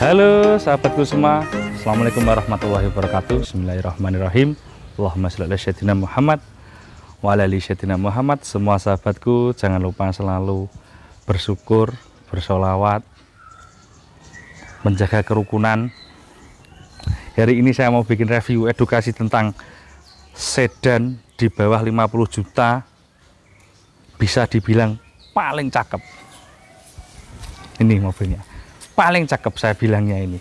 Halo sahabatku semua, Assalamualaikum warahmatullahi wabarakatuh. Bismillahirrahmanirrahim. Allahumma sholli ala sayyidina Muhammad wa ala ali sayyidina Muhammad. Semua sahabatku jangan lupa selalu bersyukur, bersolawat, menjaga kerukunan. Hari ini saya mau bikin review edukasi tentang sedan di bawah 50 juta, bisa dibilang paling cakep. Ini mobilnya paling cakep, saya bilangnya ini.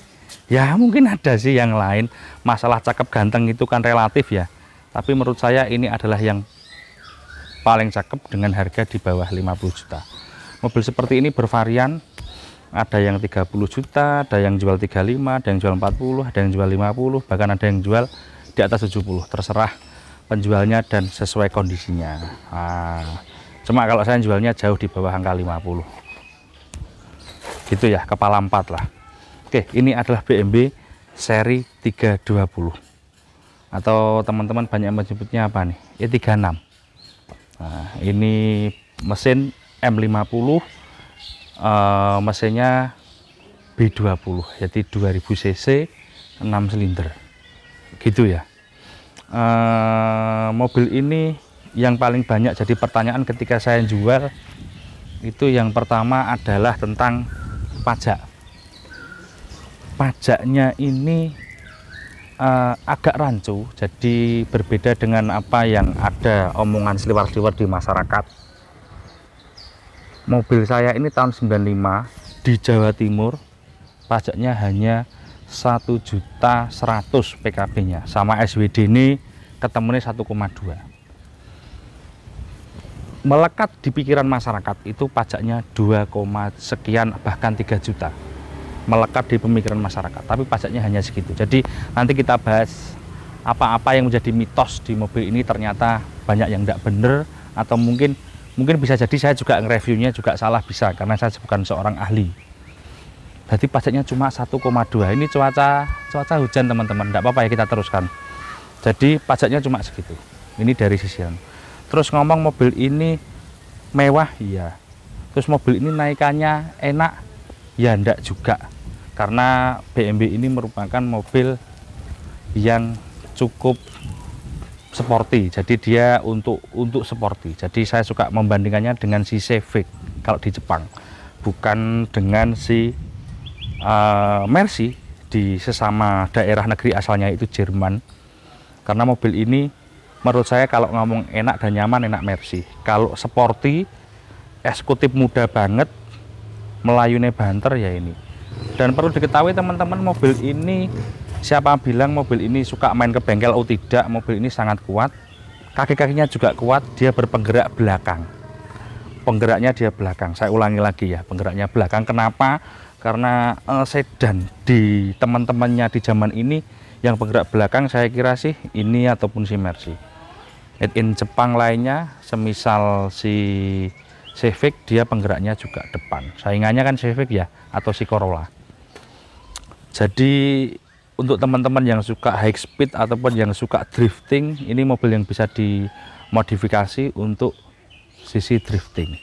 Ya mungkin ada sih yang lain, masalah cakep ganteng itu kan relatif ya, tapi menurut saya ini adalah yang paling cakep dengan harga di bawah 50 juta. Mobil seperti ini bervarian, ada yang 30 juta, ada yang jual 35, ada yang jual 40, ada yang jual 50, bahkan ada yang jual di atas 70, terserah penjualnya dan sesuai kondisinya. Cuma kalau saya jualnya jauh di bawah angka 50 gitu ya, kepala 4 lah. Oke, ini adalah BMW seri 320 atau teman-teman banyak menyebutnya apa nih, E36. Nah, ini mesin M50, mesinnya B20, jadi 2000 cc 6 silinder gitu ya. Mobil ini yang paling banyak jadi pertanyaan ketika saya jual itu, yang pertama adalah tentang pajak. Pajaknya ini agak rancu, jadi berbeda dengan apa yang ada omongan seliwar-seliwar di masyarakat. Mobil saya ini tahun 95 di Jawa Timur, pajaknya hanya 1.100.000 PKB nya, sama SWD ini ketemunya 1,2. Melekat di pikiran masyarakat itu pajaknya 2, sekian bahkan 3 juta, melekat di pemikiran masyarakat, tapi pajaknya hanya segitu. Jadi nanti kita bahas apa-apa yang menjadi mitos di mobil ini, ternyata banyak yang tidak benar, atau mungkin bisa jadi saya juga nge-reviewnya juga salah, bisa, karena saya bukan seorang ahli. Jadi pajaknya cuma 1,2. Ini cuaca hujan teman-teman, tidak apa-apa ya, kita teruskan. Jadi pajaknya cuma segitu. Ini dari sisian. Terus ngomong mobil ini mewah, iya. Terus mobil ini naikannya enak, ya enggak juga. Karena BMW ini merupakan mobil yang cukup sporty. Jadi dia untuk sporty. Jadi saya suka membandingkannya dengan si Civic kalau di Jepang, bukan dengan si Mercy di sesama daerah negeri asalnya itu Jerman. Karena mobil ini menurut saya kalau ngomong enak dan nyaman, enak Mercy. Kalau sporty, eksekutif muda banget, melayune banter ya ini. Dan perlu diketahui teman-teman, mobil ini, siapa bilang mobil ini suka main ke bengkel? Oh tidak, mobil ini sangat kuat. Kaki-kakinya juga kuat, dia berpenggerak belakang. Penggeraknya dia belakang, saya ulangi lagi ya, penggeraknya belakang. Kenapa? Karena sedan di teman-temannya di zaman ini yang penggerak belakang saya kira sih ini ataupun si Mercy. In Jepang lainnya, semisal si Civic, dia penggeraknya juga depan. Saingannya kan Civic ya, atau si Corolla. Jadi untuk teman-teman yang suka high speed ataupun yang suka drifting, ini mobil yang bisa dimodifikasi untuk sisi drifting.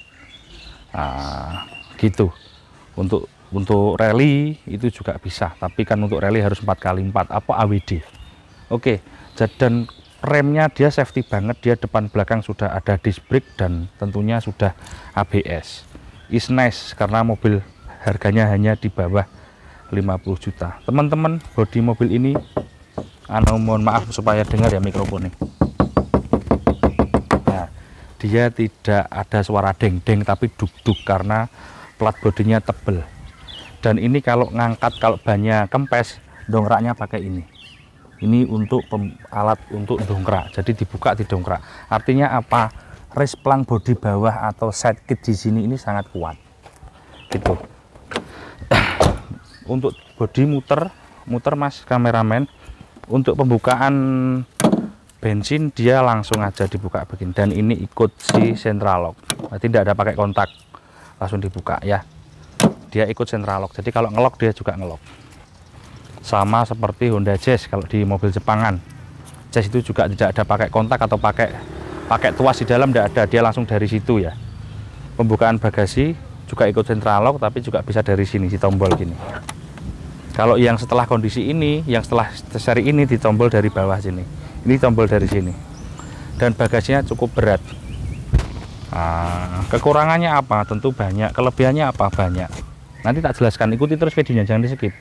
Nah, gitu. Untuk rally itu juga bisa, tapi kan untuk rally harus 4x4 apa AWD. Oke, dan remnya dia safety banget, dia depan belakang sudah ada disc brake dan tentunya sudah ABS. Is nice karena mobil harganya hanya di bawah 50 juta. Teman-teman, bodi mobil ini mohon maaf supaya dengar ya mikrofonnya. Nah, dia tidak ada suara deng-deng tapi duk-duk karena plat bodinya tebel. Dan ini kalau ngangkat, kalau bannya kempes, dongkraknya pakai ini. Ini untuk alat untuk dongkrak, jadi dibuka didongkrak. Artinya apa? Resplang bodi bawah atau side kit di sini ini sangat kuat. Gitu. Untuk bodi muter Mas kameramen. Untuk pembukaan bensin dia langsung aja dibuka begini. Dan ini ikut si central lock. Tidak ada pakai kontak, langsung dibuka ya. Dia ikut central lock, jadi kalau ngelok dia juga ngelok, sama seperti Honda Jazz. Kalau di mobil Jepangan Jazz itu juga tidak ada pakai kontak atau pakai tuas di dalam, tidak ada, dia langsung dari situ ya. Pembukaan bagasi juga ikut central lock, tapi juga bisa dari sini si tombol gini. Kalau yang setelah kondisi ini, yang setelah seri ini ditombol dari bawah sini, ini tombol dari sini, dan bagasinya cukup berat. Nah, kekurangannya apa? Tentu banyak. Kelebihannya apa? Banyak. Nanti tak jelaskan. Ikuti terus videonya, jangan di skip.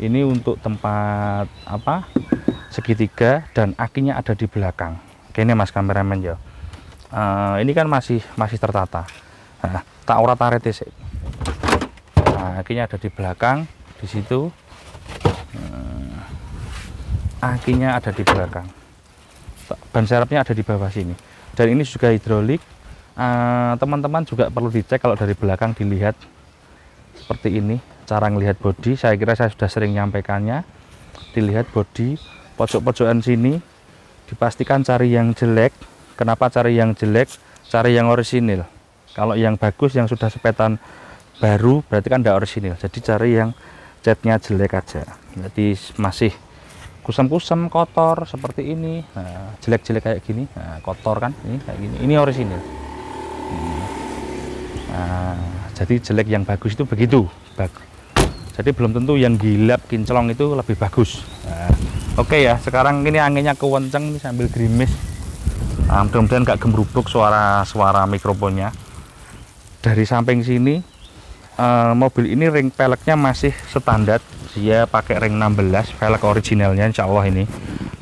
Ini untuk tempat apa? Segitiga, dan akinya ada di belakang. Oke, ini Mas kameramen ya. Ini kan masih tertata. Nah, tak ora tarik sih. Nah, akinya ada di belakang, di situ. Akinya ada di belakang. Ban serepnya ada di bawah sini. Dan ini juga hidrolik. Teman-teman juga perlu dicek kalau dari belakang dilihat seperti ini. Cara ngelihat bodi, saya kira saya sudah sering nyampaikannya. Dilihat bodi, pojok-pojokan sini, dipastikan cari yang jelek. Kenapa cari yang jelek? Cari yang orisinil. Kalau yang bagus, yang sudah sepetan baru, berarti kan tidak orisinil. Jadi cari yang catnya jelek aja. Jadi masih kusam-kusam, kotor seperti ini. Nah, jelek-jelek kayak gini, nah, kotor kan? Ini kayak gini. Ini orisinil. Nah, jadi jelek yang bagus itu begitu. Jadi belum tentu yang gilap kinclong itu lebih bagus. Nah, oke ya, sekarang ini anginnya kewenceng, ini sambil gerimis. Nah, mudah-mudahan nggak gembrubuk suara mikrofonnya. Dari samping sini, mobil ini ring peleknya masih standar. Dia pakai ring 16, velg originalnya insya Allah ini.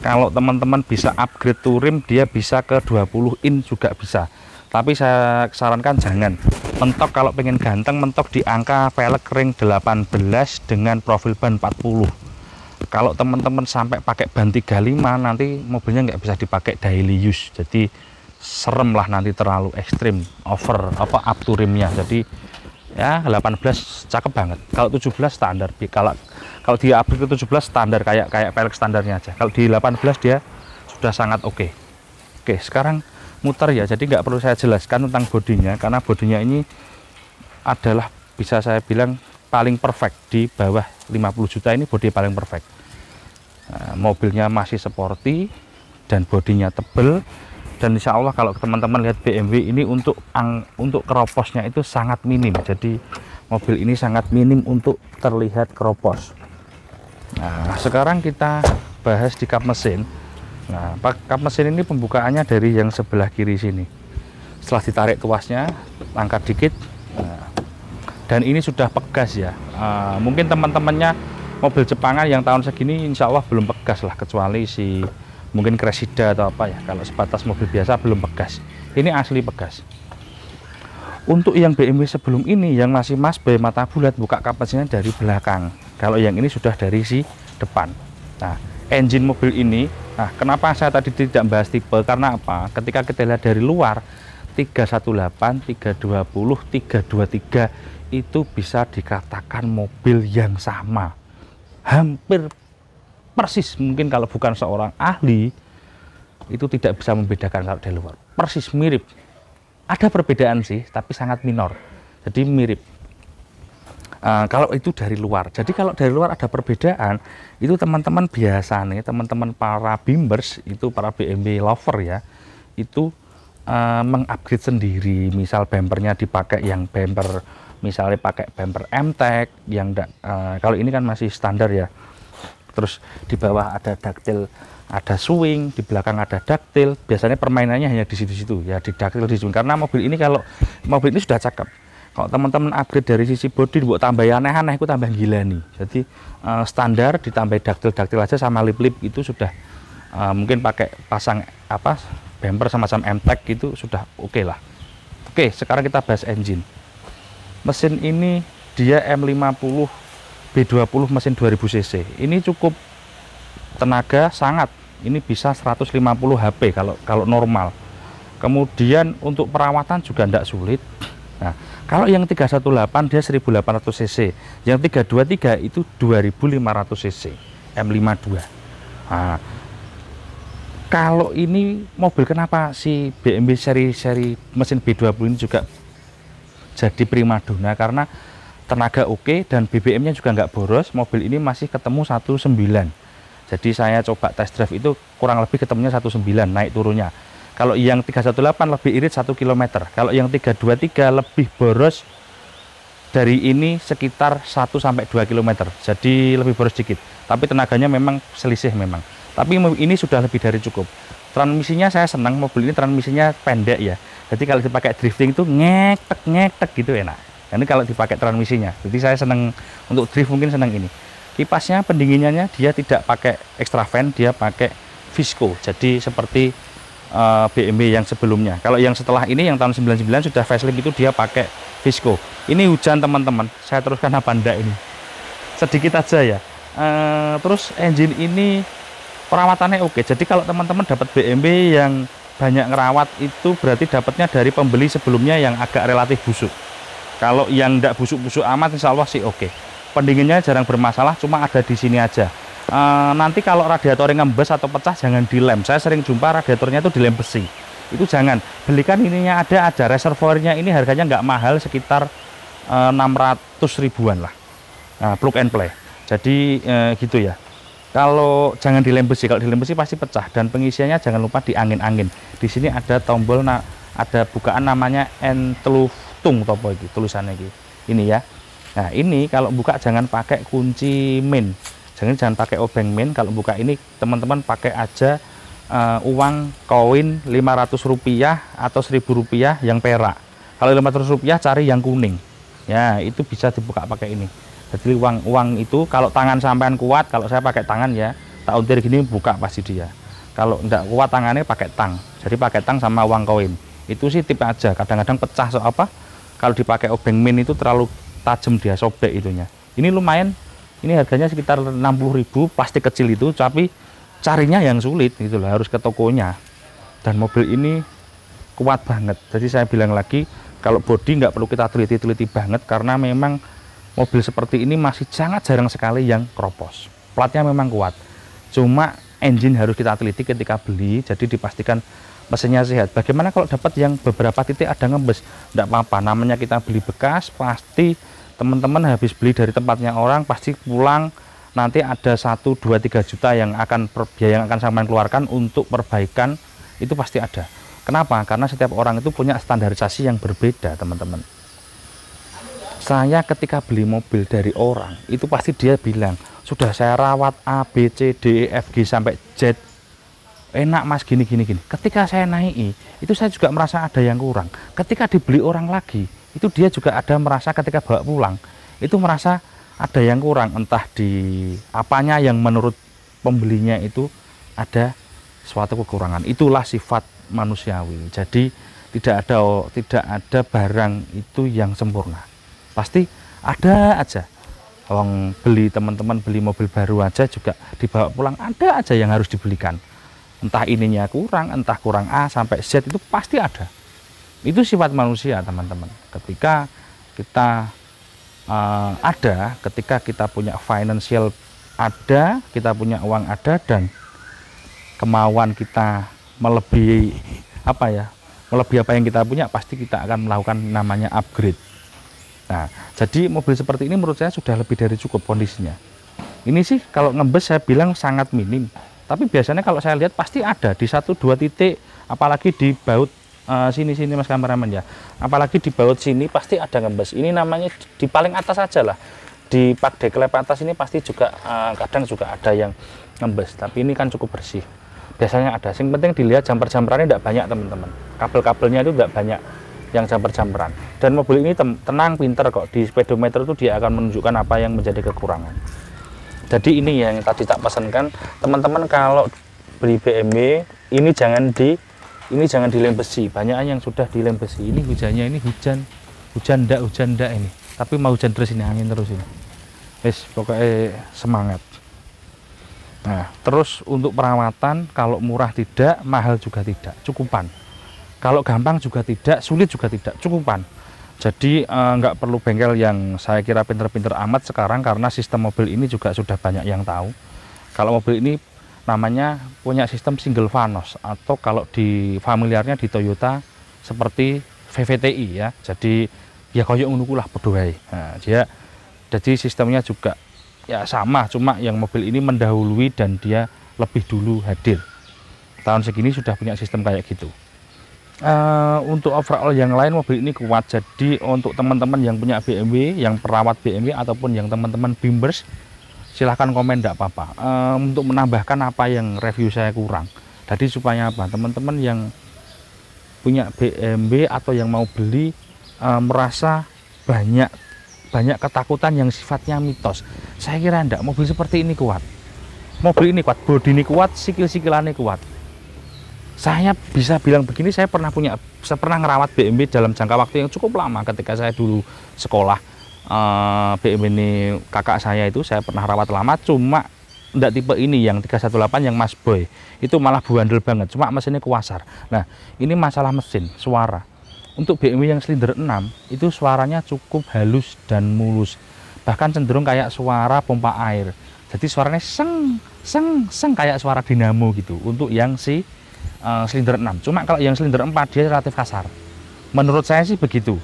Kalau teman-teman bisa upgrade to rim, dia bisa ke 20 in juga bisa. Tapi saya sarankan jangan mentok. Kalau pengen ganteng, mentok di angka velg ring 18 dengan profil ban 40. Kalau teman-teman sampai pakai ban 35, nanti mobilnya nggak bisa dipakai daily use. Jadi serem lah, nanti terlalu ekstrim, over up to rimnya. Jadi ya 18 cakep banget. Kalau 17 standar. Kalau dia upgrade ke 17 standar, kayak velg standarnya aja. Kalau di 18 dia sudah sangat oke. Oke, sekarang muter ya. Jadi nggak perlu saya jelaskan tentang bodinya, karena bodinya ini adalah bisa saya bilang paling perfect. Di bawah 50 juta ini bodi paling perfect. Nah, mobilnya masih sporty dan bodinya tebel. Dan insya Allah kalau teman-teman lihat BMW ini untuk keroposnya itu sangat minim. Jadi mobil ini sangat minim untuk terlihat keropos. Nah, sekarang kita bahas di kap mesin. Nah, kap mesin ini pembukaannya dari yang sebelah kiri sini. Setelah ditarik tuasnya, angkat dikit. Nah, dan ini sudah pegas ya. Mungkin teman-temannya mobil Jepangan yang tahun segini insya Allah belum pegas lah, kecuali si mungkin Cressida atau apa ya. Kalau sebatas mobil biasa belum pegas. Ini asli pegas. Untuk yang BMW sebelum ini yang masih Masbay mata bulat, buka kap mesinnya dari belakang. Kalau yang ini sudah dari si depan. Nah, engine mobil ini, nah kenapa saya tadi tidak bahas tipe? Karena apa? Ketika kita lihat dari luar, 318, 320, 323 itu bisa dikatakan mobil yang sama. Hampir persis, mungkin kalau bukan seorang ahli itu tidak bisa membedakan kalau dari luar. Persis mirip. Ada perbedaan sih, tapi sangat minor. Jadi mirip. Kalau itu dari luar. Jadi kalau dari luar ada perbedaan, itu teman-teman biasa nih, teman-teman para bimbers, itu para BMW lover ya, itu mengupgrade sendiri. Misal bumpernya dipakai yang bumper, misalnya pakai bumper M-Tech, yang kalau ini kan masih standar ya. Terus di bawah ada ductile, ada swing, di belakang ada ductile. Biasanya permainannya hanya di situ-situ ya, di ductile, di swing. Karena mobil ini, kalau mobil ini sudah cakep. Kalau teman-teman upgrade dari sisi bodi, buat tambah aneh-aneh, itu tambah gila nih. Jadi standar ditambah ductile aja sama lip-lip itu sudah mungkin pakai pasang apa bumper semacam M-Tech itu sudah oke lah. Oke, sekarang kita bahas engine. Mesin ini dia M50 B20 mesin 2000 cc. Ini cukup tenaga sangat. Ini bisa 150 HP kalau normal. Kemudian untuk perawatan juga tidak sulit. Nah, kalau yang 318 dia 1800 cc, yang 323 itu 2500 cc, M52. Nah, kalau ini mobil, kenapa si BMW seri mesin B20 ini juga jadi primadona? Karena tenaga oke dan BBM-nya juga nggak boros. Mobil ini masih ketemu 19. Jadi saya coba test drive itu kurang lebih ketemunya 19 naik turunnya. Kalau yang 318 lebih irit 1 km. Kalau yang 323 lebih boros dari ini sekitar 1-2 km, jadi lebih boros sedikit, tapi tenaganya memang selisih memang, tapi ini sudah lebih dari cukup. Transmisinya saya senang, mobil ini transmisinya pendek ya, jadi kalau dipakai drifting itu ngek-tek gitu enak. Ini kalau dipakai transmisinya, jadi saya senang untuk drift, mungkin senang ini. Kipasnya, pendinginannya dia tidak pakai extra fan, dia pakai Visco, jadi seperti BMW yang sebelumnya. Kalau yang setelah ini yang tahun 99 sudah facelift itu dia pakai Visco. Ini hujan teman-teman, saya teruskan apa enggak ini sedikit aja ya. Terus engine ini perawatannya oke, jadi kalau teman-teman dapat BMW yang banyak ngerawat itu berarti dapatnya dari pembeli sebelumnya yang agak relatif busuk. Kalau yang enggak busuk-busuk amat insya Allah sih oke. Pendinginnya jarang bermasalah, cuma ada di sini aja. Nanti kalau radiatornya ngembes atau pecah jangan dilem. Saya sering jumpa radiatornya itu dilem besi, itu jangan, belikan ininya ada aja. Reservoirnya ini harganya nggak mahal, sekitar 600 ribuan lah, plug and play. Jadi gitu ya. Kalau jangan dilem besi, kalau dilem besi pasti pecah. Dan pengisiannya jangan lupa di angin-angin. Di sini ada tombol, ada bukaan namanya entlutung topo ini tulisannya ini ya. Nah ini kalau buka jangan pakai kunci main, jangan pakai obeng main. Kalau buka ini teman-teman pakai aja uang koin 500 rupiah atau 1000 rupiah yang perak. Kalau 500 rupiah cari yang kuning ya, itu bisa dibuka pakai ini. Jadi uang itu kalau tangan sampean kuat, kalau saya pakai tangan ya, tak untir gini buka pasti dia. Kalau enggak kuat tangannya pakai tang, jadi pakai tang sama uang koin. Itu sih tip aja, kadang-kadang pecah. So apa kalau dipakai obeng main itu terlalu tajam, dia sobek itunya. Ini lumayan, ini harganya sekitar 60.000, plastik kecil itu, tapi carinya yang sulit gitu loh, harus ke tokonya. Dan mobil ini kuat banget, jadi saya bilang lagi, kalau bodi nggak perlu kita teliti-teliti banget, karena memang mobil seperti ini masih sangat jarang sekali yang kropos. Platnya memang kuat, cuma engine harus kita teliti ketika beli, jadi dipastikan mesinnya sehat. Bagaimana kalau dapat yang beberapa titik ada ngembes? Tidak apa-apa, namanya kita beli bekas, pasti teman-teman habis beli dari tempatnya orang, pasti pulang nanti ada 1, 2, 3 juta yang akan biaya yang akan sampean keluarkan untuk perbaikan, itu pasti ada. Kenapa? Karena setiap orang itu punya standarisasi yang berbeda teman-teman. Saya ketika beli mobil dari orang, itu pasti dia bilang, sudah saya rawat A, B, C, D, E, F, G sampai Z, enak mas gini. Ketika saya naiki, itu saya juga merasa ada yang kurang. Ketika dibeli orang lagi, itu dia juga ada merasa ketika bawa pulang, itu merasa ada yang kurang, entah di apanya yang menurut pembelinya itu ada suatu kekurangan. Itulah sifat manusiawi. Jadi tidak ada barang itu yang sempurna, pasti ada aja. Teman-teman beli mobil baru aja juga dibawa pulang ada aja yang harus dibelikan, entah ininya kurang, entah kurang A sampai Z, itu pasti ada. Itu sifat manusia teman-teman. Ketika kita ketika kita punya financial ada, kita punya uang ada, dan kemauan kita melebihi melebihi apa yang kita punya, pasti kita akan melakukan namanya upgrade. Nah, jadi mobil seperti ini menurut saya sudah lebih dari cukup kondisinya. Ini sih kalau ngembes saya bilang sangat minim, tapi biasanya kalau saya lihat pasti ada di 1-2 titik, apalagi di baut sini mas kameramen ya, apalagi di baut sini pasti ada ngembes. Ini namanya di paling atas aja lah, di pak deklep atas ini pasti juga kadang juga ada yang ngembes, tapi ini kan cukup bersih. Biasanya ada, yang penting dilihat jumper-jumperannya tidak banyak teman-teman, kabel-kabelnya itu tidak banyak yang jumper-jumperan. Dan mobil ini tenang, pinter kok, di speedometer itu dia akan menunjukkan apa yang menjadi kekurangan. Jadi ini yang tadi tak pesankan teman-teman, kalau beli BMW ini jangan dilem besi. Banyak yang sudah dilem besi. Ini hujannya, ini hujan ndak ini, tapi mau hujan terus, ini angin terus ini. Wes pokoknya semangat. Nah, terus untuk perawatan, kalau murah tidak, mahal juga tidak, cukupan. Kalau gampang juga tidak, sulit juga tidak, cukupan. Jadi nggak perlu bengkel yang saya kira pinter-pinter amat sekarang, karena sistem mobil ini juga sudah banyak yang tahu. Kalau mobil ini namanya punya sistem single vanos, atau kalau di familiarnya di Toyota seperti VVTi ya. Jadi ya koyok ngunukulah pedoai. Nah, jadi sistemnya juga ya sama, cuma yang mobil ini mendahului dan dia lebih dulu hadir. Tahun segini sudah punya sistem kayak gitu. Untuk overall yang lain mobil ini kuat. Jadi untuk teman-teman yang punya BMW, yang perawat BMW ataupun yang teman-teman bimbers, silahkan komen, tidak apa-apa. Untuk menambahkan apa yang review saya kurang. Jadi supaya apa, teman-teman yang punya BMW atau yang mau beli merasa banyak ketakutan yang sifatnya mitos. Saya kira enggak, mobil seperti ini kuat. Mobil ini kuat, bodi ini kuat, sikil-sikilannya kuat. Saya bisa bilang begini, saya pernah ngerawat BMW dalam jangka waktu yang cukup lama ketika saya dulu sekolah. BMW ini kakak saya itu saya pernah rawat lama, cuma enggak tipe ini yang 318 yang Mas Boy. Itu malah buandel banget, cuma mesinnya kuasar. Nah, ini masalah mesin, suara. Untuk BMW yang silinder 6 itu suaranya cukup halus dan mulus. Bahkan cenderung kayak suara pompa air. Jadi suaranya seng kayak suara dinamo gitu untuk yang silinder 6. Cuma kalau yang silinder 4 dia relatif kasar. Menurut saya sih begitu.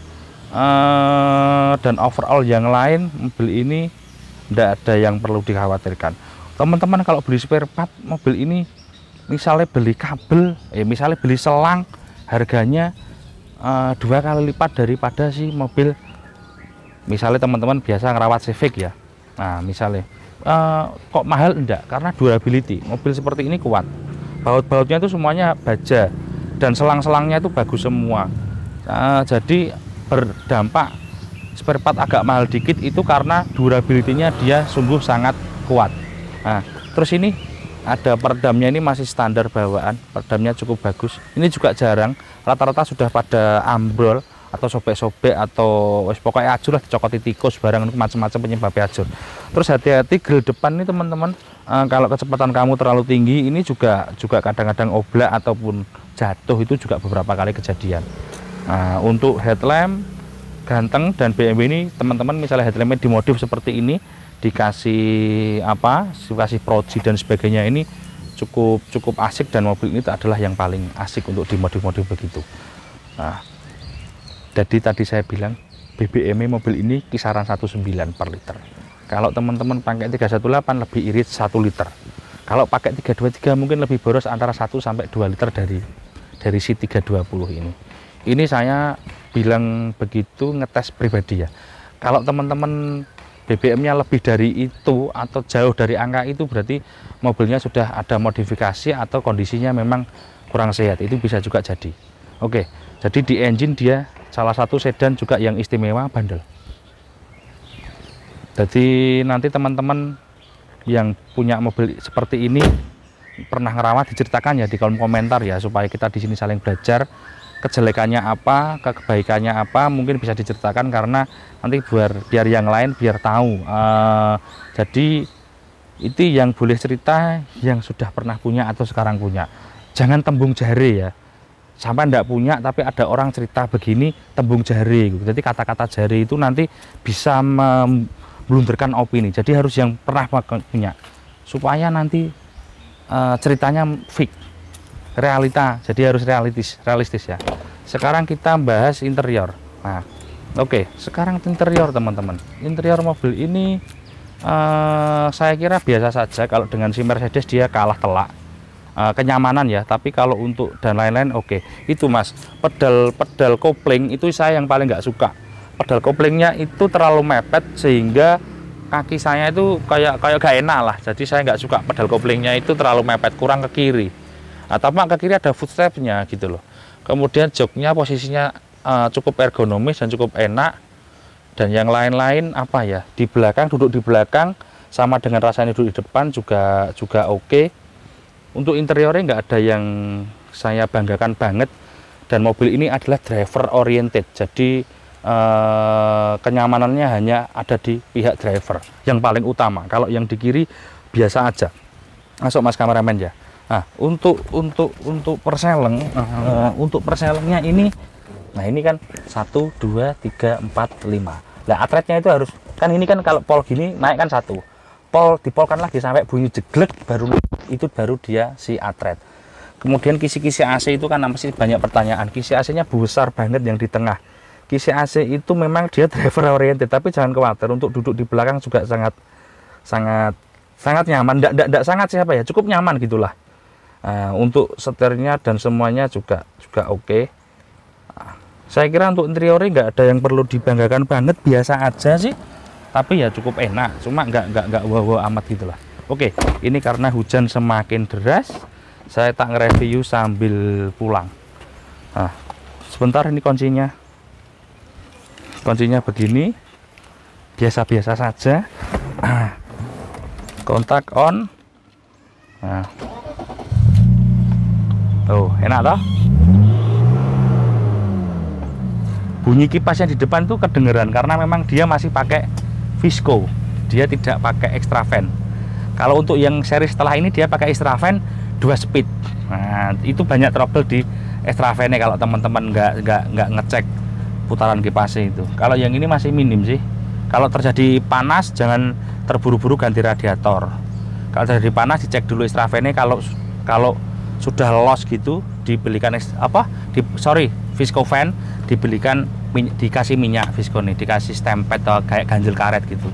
Dan overall yang lain mobil ini tidak ada yang perlu dikhawatirkan. Teman-teman kalau beli spare part mobil ini, misalnya beli kabel, misalnya beli selang, harganya 2 kali lipat daripada si mobil. Misalnya teman-teman biasa ngerawat Civic ya. Nah misalnya kok mahal, enggak, karena durability. Mobil seperti ini kuat. Baut-bautnya itu semuanya baja dan selang-selangnya itu bagus semua. Jadi berdampak spare part agak mahal dikit itu karena durability-nya dia sungguh sangat kuat. Nah, terus ini ada peredamnya, ini masih standar bawaan, peredamnya cukup bagus. Ini juga jarang, rata-rata sudah pada ambrol atau sobek-sobek atau pokoknya ajur lah, dicokoti tikus barang macam-macam penyebabnya ajur. Terus hati-hati grill depan ini teman-teman, kalau kecepatan kamu terlalu tinggi ini juga kadang-kadang oblak ataupun jatuh, itu juga beberapa kali kejadian. Nah, untuk headlamp ganteng dan BMW ini teman-teman, misalnya headlampnya dimodif seperti ini, dikasih proji dan sebagainya, ini cukup asik, dan mobil ini adalah yang paling asik untuk dimodif-modif begitu. Nah, jadi tadi saya bilang BBM mobil ini kisaran 19 per liter. Kalau teman-teman pakai 318 lebih irit 1 liter. Kalau pakai 323 mungkin lebih boros antara 1 sampai 2 liter dari si 320 ini. Ini saya bilang begitu ngetes pribadi ya. Kalau teman-teman BBM-nya lebih dari itu atau jauh dari angka itu, berarti mobilnya sudah ada modifikasi atau kondisinya memang kurang sehat. Itu bisa juga jadi. Oke, jadi di engine dia salah satu sedan juga yang istimewa, bandel. Jadi nanti teman-teman yang punya mobil seperti ini pernah ngerawat, diceritakan ya di kolom komentar ya, supaya kita di sini saling belajar. Kejelekannya apa, kebaikannya apa, mungkin bisa diceritakan, karena nanti biar yang lain biar tahu. Jadi itu yang boleh cerita yang sudah pernah punya atau sekarang punya. Jangan tembung jare ya. Sampai enggak punya tapi ada orang cerita begini, tembung jare gitu. Jadi kata-kata jare itu nanti bisa memblunderkan opini. Jadi harus yang pernah punya, supaya nanti ceritanya fix, realita. Jadi harus realistis ya. Sekarang kita bahas interior. Nah, oke, sekarang interior teman-teman. Interior mobil ini saya kira biasa saja. Kalau dengan si Mercedes dia kalah telak kenyamanan ya, tapi kalau untuk dan lain-lain oke. Itu Mas, pedal kopling itu saya yang paling nggak suka. Pedal koplingnya itu terlalu mepet sehingga kaki saya itu kayak gak enak lah. Jadi saya nggak suka pedal koplingnya itu terlalu mepet, kurang ke kiri. Nah, tapi ke kiri ada footstepnya gitu loh. Kemudian joknya posisinya cukup ergonomis dan cukup enak. Dan yang lain-lain apa ya, di belakang, duduk di belakang sama dengan rasanya duduk di depan juga oke. Untuk interiornya nggak ada yang saya banggakan banget, dan mobil ini adalah driver oriented. Jadi kenyamanannya hanya ada di pihak driver yang paling utama. Kalau yang di kiri biasa aja. Masuk Mas kameramen ya. Nah, untuk perseleng, untuk perselengnya ini, nah ini kan 1, 2, 3, 4, 5. Nah, atretnya itu harus kan, ini kan kalau pol gini naik kan 1. Dipolkan lagi sampai bunyi jeglek, baru dia si atret. Kemudian kisi-kisi AC itu kan masih banyak pertanyaan. Kisi AC-nya besar banget yang di tengah. Kisi AC itu memang dia driver oriented, tapi jangan khawatir, untuk duduk di belakang juga sangat nyaman. Nggak sangat siapa ya, cukup nyaman gitulah. Untuk setirnya dan semuanya juga oke. Saya kira untuk interiornya nggak ada yang perlu dibanggakan banget, biasa aja sih. Tapi ya cukup enak, cuma nggak wow amat gitulah. Oke, ini karena hujan semakin deras, saya tak nge-review sambil pulang. Nah, sebentar, ini kuncinya. Kuncinya begini, biasa-biasa saja. Kontak on. Nah. Oh, enak toh? Bunyi kipasnya di depan tuh kedengeran karena memang dia masih pakai visco, dia tidak pakai extra fan. Kalau untuk yang seri setelah ini dia pakai extra fan 2 speed. Nah, itu banyak trouble di extra fan kalau teman-teman nggak ngecek putaran kipasnya itu. Kalau yang ini masih minim sih. Kalau terjadi panas jangan terburu-buru ganti radiator. Kalau terjadi panas dicek dulu extra fan-nya, kalau sudah loss gitu dibelikan visco fan, dibelikan dikasih minyak visco nih, dikasih stempet atau kayak ganjil karet gitu.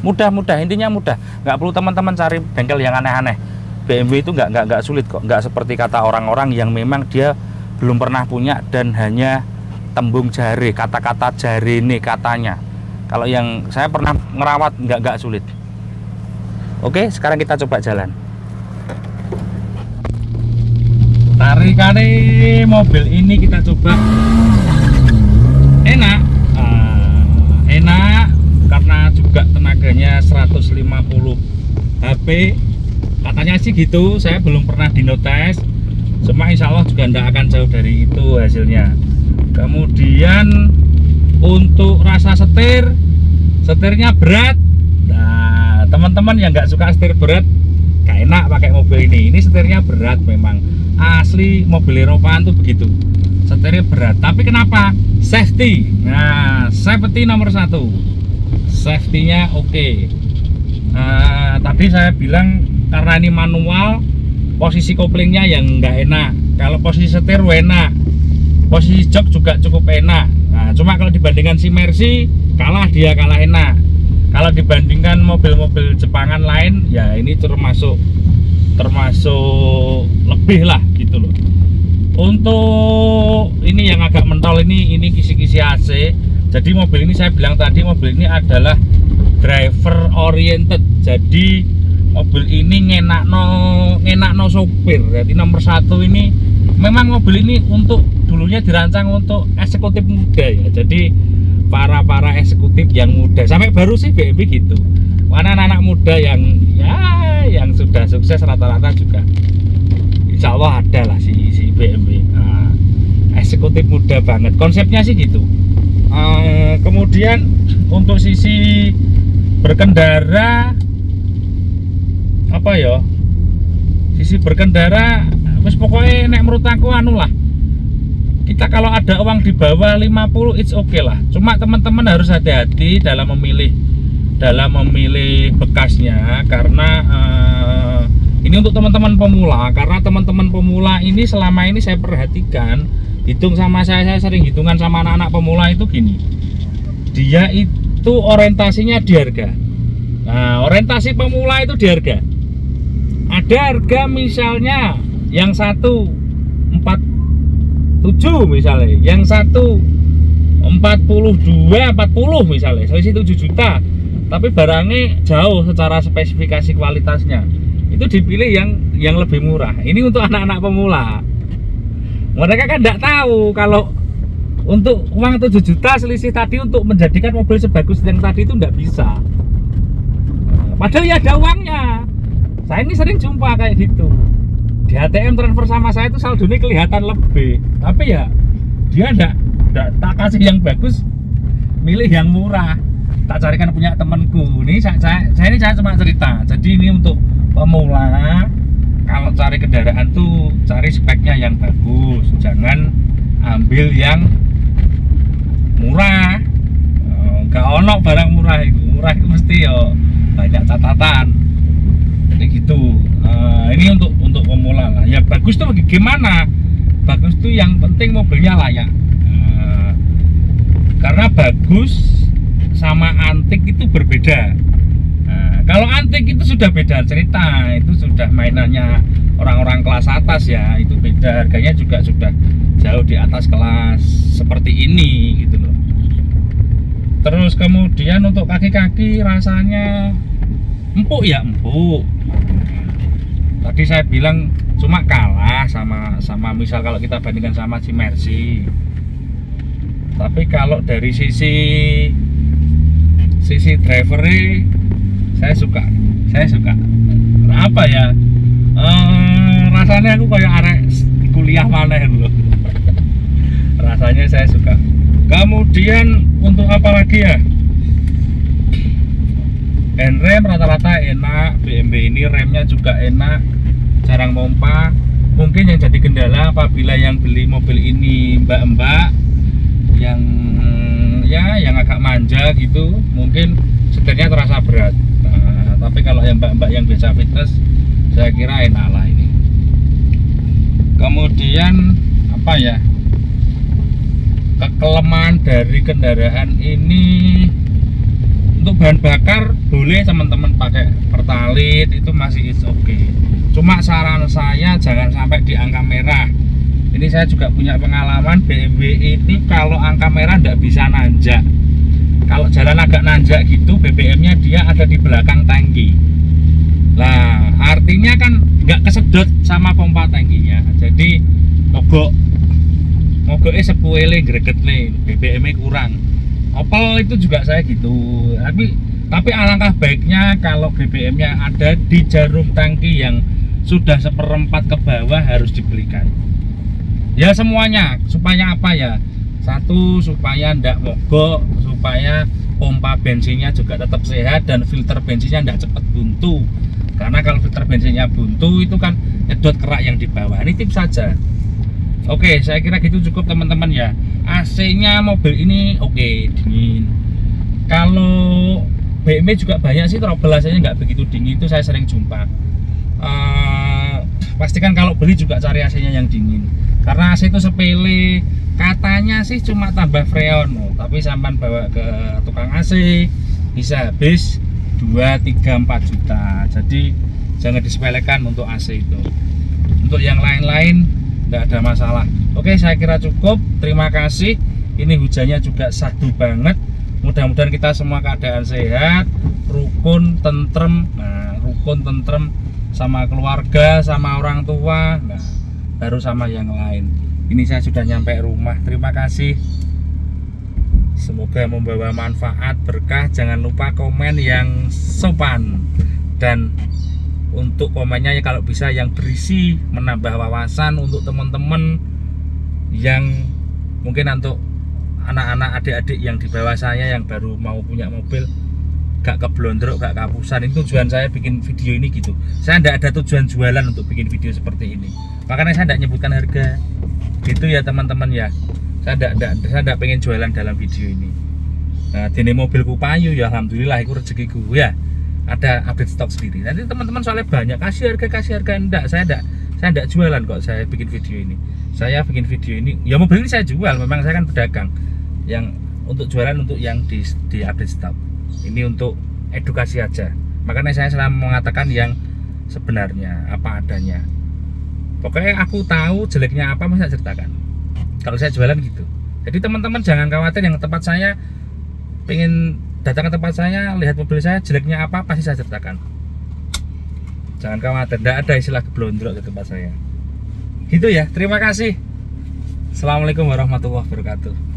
Mudah, intinya mudah, nggak perlu teman-teman cari bengkel yang aneh-aneh. BMW itu nggak sulit kok, nggak seperti kata orang-orang yang memang dia belum pernah punya dan hanya tembung jari, kata-kata jari nih katanya. Kalau yang saya pernah ngerawat nggak sulit. Oke, sekarang kita coba jalan. Tarikannya mobil ini kita coba. Enak karena juga tenaganya 150 HP katanya sih gitu. Saya belum pernah dinotes, cuma insya Allah juga tidak akan jauh dari itu hasilnya. Kemudian untuk rasa setirnya berat. Nah, teman-teman yang nggak suka setir berat gak enak pakai mobil ini setirnya berat. Memang asli mobil Eropaan tuh begitu, setirnya berat. Tapi kenapa? Safety. Nah, safety nomor 1, safety-nya oke. Tadi saya bilang karena ini manual, posisi koplingnya yang nggak enak. Kalau posisi setir enak, posisi jok juga cukup enak. Nah, cuma kalau dibandingkan si Mercy kalah enak. Kalau dibandingkan mobil-mobil Jepangan lain, ya ini termasuk lebih lah gitu loh. Untuk ini yang agak mentol ini kisi-kisi AC. Jadi mobil ini saya bilang tadi, mobil ini adalah driver oriented. Jadi mobil ini ngenakno sopir. Jadi nomor 1 ini memang mobil ini untuk dulunya dirancang untuk eksekutif muda ya. Jadi para eksekutif yang muda, sampai baru sih BMW gitu. Mana anak-anak muda yang sudah sukses rata-rata juga insya Allah ada lah si BMW. Nah, eksekutif muda banget konsepnya sih gitu. Kemudian untuk sisi berkendara sisi berkendara wis pokoknya nek menurut aku lah, kita kalau ada uang di bawah 50 it's okay lah. Cuma teman-teman harus hati-hati dalam memilih bekasnya, karena ini untuk teman-teman pemula. Karena teman-teman pemula ini selama ini saya perhatikan, hitung sama saya sering hitungan sama anak-anak pemula itu gini, dia itu orientasinya di harga. Nah, orientasi pemula itu di harga. Ada harga misalnya yang satu 47 misalnya, yang satu 40 misalnya, selisih 7 juta, tapi barangnya jauh secara spesifikasi kualitasnya. Itu dipilih yang lebih murah. Ini untuk anak-anak pemula. Mereka kan tidak tahu kalau untuk uang 7 juta selisih tadi untuk menjadikan mobil sebagus yang tadi itu tidak bisa. Padahal ya ada uangnya. Saya ini sering jumpa kayak gitu. Di ATM transfer sama saya itu saldonya kelihatan lebih, tapi ya dia enggak tak kasih yang bagus, milih yang murah. Tak carikan punya temanku. Ini saya cuma cerita. Jadi ini untuk pemula, kalau cari kendaraan tuh cari speknya yang bagus, jangan ambil yang murah. Gak ono barang murah itu mesti banyak catatan. Jadi gitu. Ini untuk pemula lah. Ya bagus tuh gimana? Bagus tuh yang penting mobilnya layak. Karena bagus sama antik itu berbeda. Kalau antik itu sudah beda cerita, itu sudah mainannya orang-orang kelas atas ya, itu beda, harganya juga sudah jauh di atas kelas. Seperti ini gitu loh. Terus kemudian untuk kaki-kaki rasanya empuk ya, empuk. Tadi saya bilang cuma kalah sama misal kalau kita bandingkan sama si Mercy. Tapi kalau dari sisi drivernya saya suka. Apa ya? Rasanya aku kayak arek kuliah mana loh. Rasanya saya suka. Kemudian untuk apa lagi ya? Hand rem rata-rata enak. BMW ini remnya juga enak, jarang pompa. Mungkin yang jadi kendala apabila yang beli mobil ini mbak-mbak yang agak manja gitu, mungkin setirnya terasa berat. Nah, tapi kalau yang mbak-mbak yang biasa fitness, saya kira enak lah ini. Kemudian apa ya? Kelemahan dari kendaraan ini, untuk bahan bakar boleh teman-teman pakai Pertalite, itu masih okay. Cuma saran saya jangan sampai di angka merah. Ini saya juga punya pengalaman, BMW ini kalau angka merah nggak bisa nanjak. Kalau jalan agak nanjak gitu, BBM-nya dia ada di belakang tangki. Nah, artinya kan nggak kesedot sama pompa tangkinya. Jadi mogoknya sepuele greget nih, BBM-nya kurang. Opel itu juga saya gitu. Tapi alangkah baiknya kalau BBM-nya ada di jarum tangki yang sudah seperempat ke bawah harus dibelikan. Ya semuanya, supaya apa ya? Satu, supaya ndak mogok, supaya pompa bensinnya juga tetap sehat dan filter bensinnya ndak cepat buntu. Karena kalau filter bensinnya buntu itu kan nyedot kerak yang di bawah. Ini tips saja. Oke, saya kira gitu cukup teman-teman ya. AC-nya mobil ini oke, dingin. Kalau BMW juga banyak sih trouble AC-nya nggak begitu dingin, itu saya sering jumpa. Pastikan kalau beli juga cari AC-nya yang dingin. Karena AC itu sepele, katanya sih cuma tambah freon, tapi sampan bawa ke tukang AC bisa habis 2, 3, 4 juta. Jadi jangan disepelekan untuk AC itu. Untuk yang lain-lain nggak ada masalah. Oke, saya kira cukup. Terima kasih. Ini hujannya juga sahdu banget. Mudah-mudahan kita semua keadaan sehat, rukun, tentrem. Nah, rukun, tentrem sama keluarga, sama orang tua, nah, baru sama yang lain. Ini saya sudah nyampe rumah. Terima kasih. Semoga membawa manfaat, berkah. Jangan lupa komen yang sopan, dan untuk komennya ya kalau bisa yang berisi, menambah wawasan untuk teman-teman yang mungkin untuk anak-anak, adik-adik yang di bawah saya yang baru mau punya mobil, gak keblondrok, gak kapusan. Ini tujuan saya bikin video ini gitu. Saya tidak ada tujuan jualan untuk bikin video seperti ini, makanya saya tidak nyebutkan harga gitu ya teman-teman ya. Saya tidak pengen jualan dalam video ini. Nah, dene mobilku payu ya alhamdulillah, itu rezekiku ya. Ada update stok sendiri. Nanti teman-teman soalnya banyak kasih harga enggak, saya enggak jualan kok. Saya bikin video ini, saya bikin video ini ya, mobil ini saya jual, memang saya kan pedagang. Yang untuk jualan, untuk yang di update stok ini untuk edukasi aja. Makanya saya selalu mengatakan yang sebenarnya, apa adanya. Pokoknya aku tahu jeleknya apa, saya ceritakan. Kalau saya jualan gitu. Jadi teman-teman jangan khawatir, yang tempat saya pengen datang ke tempat saya, lihat mobil saya jeleknya apa, pasti saya ceritakan. Jangan khawatir, tidak ada istilah keblondrok di tempat saya. Gitu ya, terima kasih. Assalamualaikum warahmatullahi wabarakatuh.